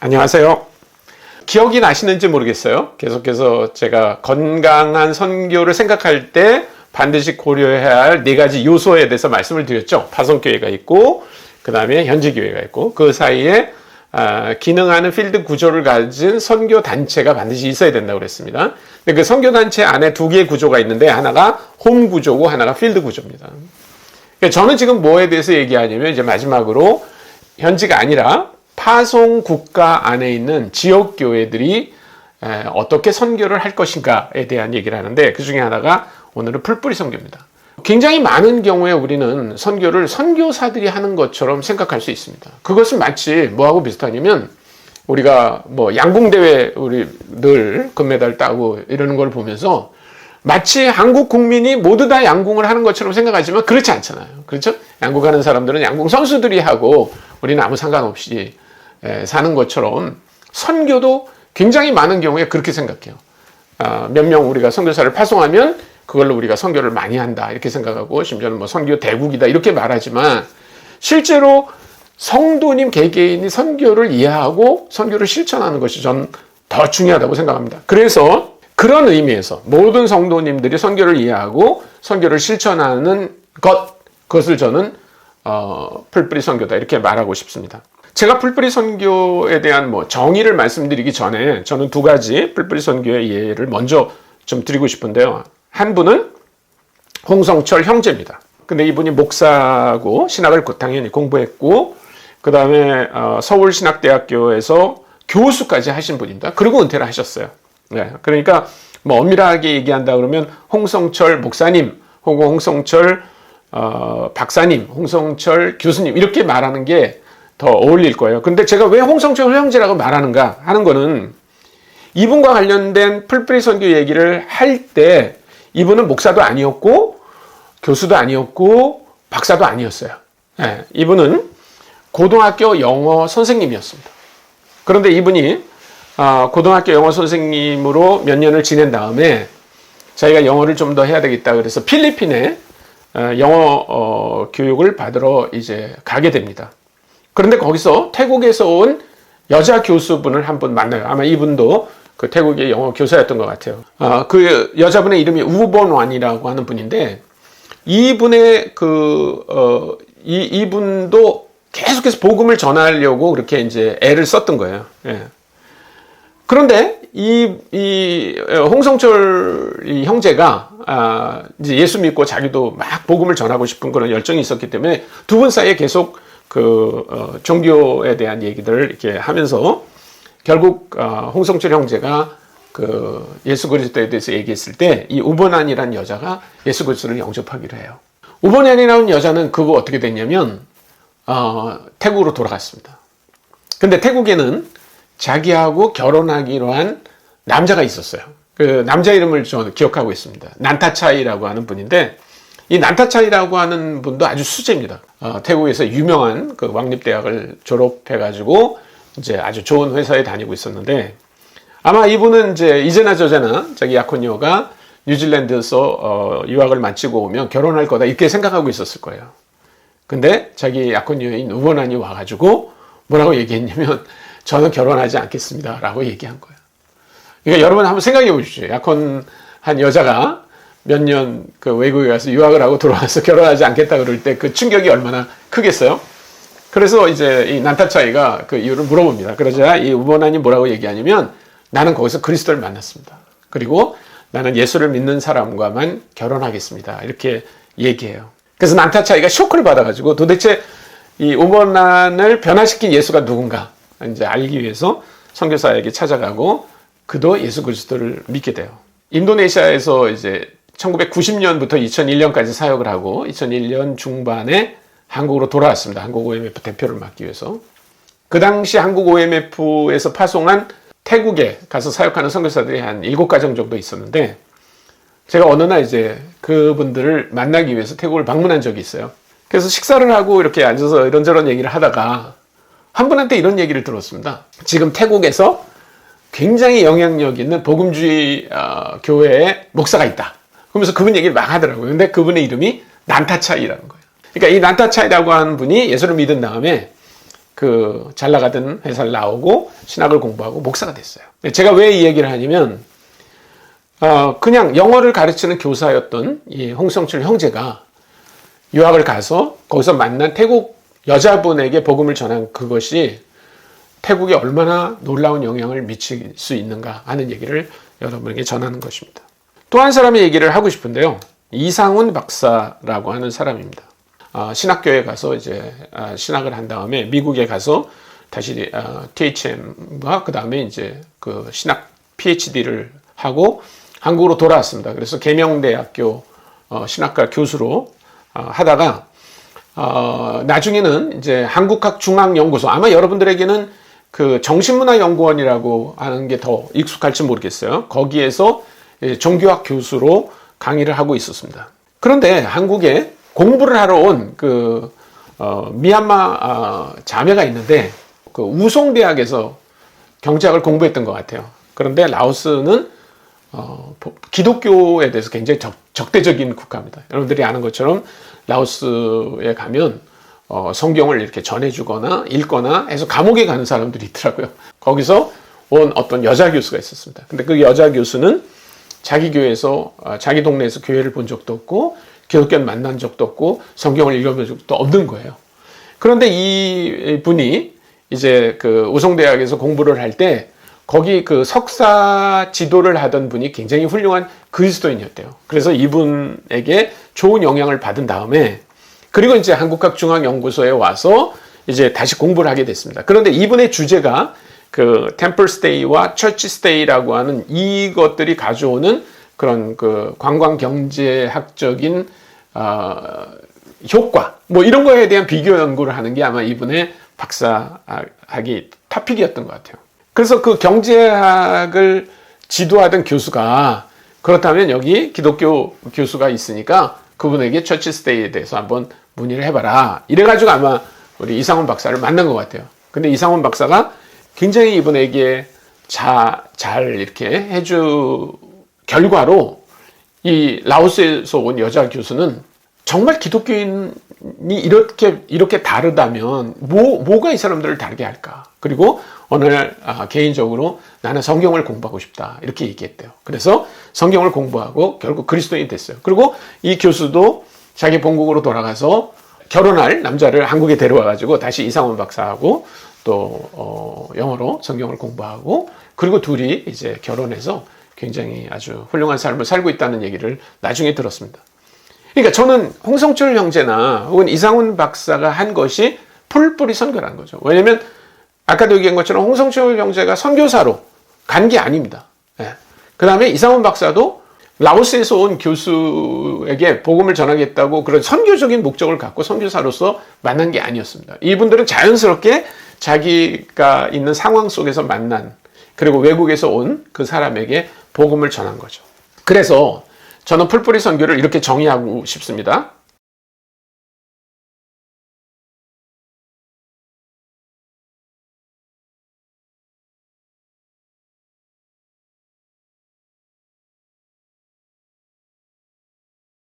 안녕하세요. 기억이 나시는지 모르겠어요. 계속해서 제가 건강한 선교를 생각할 때 반드시 고려해야 할 네 가지 요소에 대해서 말씀을 드렸죠. 파송교회가 있고, 그 다음에 현지교회가 있고, 그 사이에 기능하는 필드 구조를 가진 선교단체가 반드시 있어야 된다고 그랬습니다. 근데 그 선교단체 안에 두 개의 구조가 있는데, 하나가 홈 구조고 하나가 필드 구조입니다. 저는 지금 뭐에 대해서 얘기하냐면, 이제 마지막으로 현지가 아니라 파송 국가 안에 있는 지역 교회들이 어떻게 선교를 할 것인가에 대한 얘기를 하는데, 그 중에 하나가 오늘은 풀뿌리 선교입니다. 굉장히 많은 경우에 우리는 선교를 선교사들이 하는 것처럼 생각할 수 있습니다. 그것은 마치 뭐하고 비슷하냐면, 우리가 뭐 양궁대회 우리 늘 금메달 따고 이러는 걸 보면서 마치 한국 국민이 모두 다 양궁을 하는 것처럼 생각하지만 그렇지 않잖아요. 그렇죠? 양궁하는 사람들은 양궁 선수들이 하고 우리는 아무 상관없이 사는 것처럼 선교도 굉장히 많은 경우에 그렇게 생각해요. 몇 명 우리가 선교사를 파송하면 그걸로 우리가 선교를 많이 한다 이렇게 생각하고, 심지어는 뭐 선교 대국이다 이렇게 말하지만, 실제로 성도님 개개인이 선교를 이해하고 선교를 실천하는 것이 전 더 중요하다고 생각합니다. 그래서 그런 의미에서 모든 성도님들이 선교를 이해하고 선교를 실천하는 그것을 저는 풀뿌리 선교다 이렇게 말하고 싶습니다. 제가 풀뿌리 선교에 대한 정의를 말씀드리기 전에 저는 두 가지 풀뿌리 선교의 예를 먼저 좀 드리고 싶은데요. 한 분은 홍성철 형제입니다. 근데 이분이 목사고 신학을 당연히 공부했고, 그 다음에 서울신학대학교에서 교수까지 하신 분입니다. 그리고 은퇴를 하셨어요. 네, 그러니까 엄밀하게 얘기한다 그러면 홍성철 목사님, 혹은 홍성철 박사님, 홍성철 교수님 이렇게 말하는 게 더 어울릴 거예요. 근데 제가 왜 홍성철 형제라고 말하는가 하는 거는, 이분과 관련된 풀뿌리 선교 얘기를 할 때 이분은 목사도 아니었고 교수도 아니었고 박사도 아니었어요. 네, 이분은 고등학교 영어 선생님이었습니다. 그런데 이분이 고등학교 영어 선생님으로 몇 년을 지낸 다음에 자기가 영어를 좀 더 해야 되겠다 그래서 필리핀에 영어 교육을 받으러 이제 가게 됩니다. 그런데 거기서 태국에서 온 여자 교수분을 한 분 만나요. 아마 이분도 그 태국의 영어 교사였던 것 같아요. 그 여자분의 이름이 우본완이라고 하는 분인데, 이분의 이분도 계속해서 복음을 전하려고 그렇게 이제 애를 썼던 거예요. 예. 그런데 이 홍성철 이 형제가 이제 예수 믿고 자기도 막 복음을 전하고 싶은 그런 열정이 있었기 때문에 두 분 사이에 계속 종교에 대한 얘기들을 이렇게 하면서, 결국 홍성철 형제가 예수 그리스도에 대해서 얘기했을 때 이 우본안이라는 여자가 예수 그리스도를 영접하기로 해요. 우본안이라는 여자는 그거 어떻게 됐냐면 태국으로 돌아갔습니다. 근데 태국에는 자기하고 결혼하기로 한 남자가 있었어요. 그 남자 이름을 저는 기억하고 있습니다. 난타차이라고 하는 분인데, 이 난타차이라고 하는 분도 아주 수재입니다. 태국에서 유명한 그 왕립대학을 졸업해가지고 이제 아주 좋은 회사에 다니고 있었는데, 아마 이분은 이제 이제나 저제나 자기 약혼녀가 뉴질랜드에서 유학을 마치고 오면 결혼할 거다 이렇게 생각하고 있었을 거예요. 근데 자기 약혼녀인 우본안이 와가지고 뭐라고 얘기했냐면, 저는 결혼하지 않겠습니다 라고 얘기한 거예요. 그러니까 여러분 한번 생각해 보십시오. 약혼한 여자가 몇 년 그 외국에 가서 유학을 하고 돌아와서 결혼하지 않겠다 그럴 때 그 충격이 얼마나 크겠어요? 그래서 이제 이 난타차이가 그 이유를 물어봅니다. 그러자 이 우본안이 뭐라고 얘기하냐면, 나는 거기서 그리스도를 만났습니다. 그리고 나는 예수를 믿는 사람과만 결혼하겠습니다. 이렇게 얘기해요. 그래서 난타차이가 쇼크를 받아가지고 도대체 이 우본안을 변화시킨 예수가 누군가 이제 알기 위해서 선교사에게 찾아가고, 그도 예수 그리스도를 믿게 돼요. 인도네시아에서 이제 1990년부터 2001년까지 사역을 하고 2001년 중반에 한국으로 돌아왔습니다. 한국 OMF 대표를 맡기 위해서. 그 당시 한국 OMF에서 파송한 태국에 가서 사역하는 선교사들이 한 7가정 정도 있었는데, 제가 어느 날 이제 그분들을 만나기 위해서 태국을 방문한 적이 있어요. 그래서 식사를 하고 이렇게 앉아서 이런저런 얘기를 하다가 한 분한테 이런 얘기를 들었습니다. 지금 태국에서 굉장히 영향력 있는 복음주의 교회의 목사가 있다. 그러면서 그분 얘기를 막 하더라고요. 근데 그분의 이름이 난타차이라는 거예요. 그러니까 이 난타차이라고 하는 분이 예수를 믿은 다음에 그 잘 나가던 회사를 나오고 신학을 공부하고 목사가 됐어요. 제가 왜 이 얘기를 하냐면 그냥 영어를 가르치는 교사였던 이 홍성철 형제가 유학을 가서 거기서 만난 태국 여자분에게 복음을 전한 그것이 태국에 얼마나 놀라운 영향을 미칠 수 있는가 하는 얘기를 여러분에게 전하는 것입니다. 또 한 사람의 얘기를 하고 싶은데요. 이상훈 박사라고 하는 사람입니다. 신학교에 가서 이제 신학을 한 다음에 미국에 가서 다시 THM과 그 다음에 이제 그 신학 PhD를 하고 한국으로 돌아왔습니다. 그래서 계명대학교 신학과 교수로 하다가 나중에는 이제 한국학중앙연구소, 아마 여러분들에게는 그 정신문화연구원이라고 하는 게 더 익숙할지 모르겠어요. 거기에서 종교학 교수로 강의를 하고 있었습니다. 그런데 한국에 공부를 하러 온 그 미얀마 자매가 있는데 그 우송대학에서 경제학을 공부했던 것 같아요. 그런데 라오스는 기독교에 대해서 굉장히 적대적인 국가입니다. 여러분들이 아는 것처럼 라오스에 가면 성경을 이렇게 전해주거나 읽거나 해서 감옥에 가는 사람들이 있더라고요. 거기서 온 어떤 여자 교수가 있었습니다. 근데 그 여자 교수는 자기 교회에서, 자기 동네에서 교회를 본 적도 없고, 기독교를 만난 적도 없고, 성경을 읽어본 적도 없는 거예요. 그런데 이 분이 이제 그 우송대학에서 공부를 할 때, 거기 그 석사 지도를 하던 분이 굉장히 훌륭한 그리스도인이었대요. 그래서 이분에게 좋은 영향을 받은 다음에, 그리고 이제 한국학중앙연구소에 와서 이제 다시 공부를 하게 됐습니다. 그런데 이분의 주제가 그 템플 스테이와 처치 스테이라고 하는 이것들이 가져오는 그런 그 관광 경제학적인 효과 뭐 이런 거에 대한 비교 연구를 하는 게 아마 이분의 박사학위 토픽이었던 것 같아요. 그래서 그 경제학을 지도하던 교수가 그렇다면 여기 기독교 교수가 있으니까 그분에게 처치 스테이에 대해서 한번 문의를 해봐라. 이래가지고 아마 우리 이상훈 박사를 만난 것 같아요. 근데 이상훈 박사가 굉장히 이분에게 잘 이렇게 해주 결과로 이 라오스에서 온 여자 교수는 정말 기독교인이 이렇게 다르다면 뭐가 이 사람들을 다르게 할까? 그리고 어느 날 개인적으로 나는 성경을 공부하고 싶다 이렇게 얘기했대요. 그래서 성경을 공부하고 결국 그리스도인이 됐어요. 그리고 이 교수도 자기 본국으로 돌아가서 결혼할 남자를 한국에 데려와가지고 다시 이상훈 박사하고 또 영어로 성경을 공부하고 그리고 둘이 이제 결혼해서 굉장히 아주 훌륭한 삶을 살고 있다는 얘기를 나중에 들었습니다. 그러니까 저는 홍성철 형제나 혹은 이상훈 박사가 한 것이 풀뿌리 선교라는 거죠. 왜냐하면 아까도 얘기한 것처럼 홍성철 형제가 선교사로 간 게 아닙니다. 그 다음에 이상훈 박사도 라오스에서 온 교수에게 복음을 전하겠다고 그런 선교적인 목적을 갖고 선교사로서 만난 게 아니었습니다. 이분들은 자연스럽게 자기가 있는 상황 속에서 만난 그리고 외국에서 온 그 사람에게 복음을 전한 거죠. 그래서 저는 풀뿌리 선교를 이렇게 정의하고 싶습니다.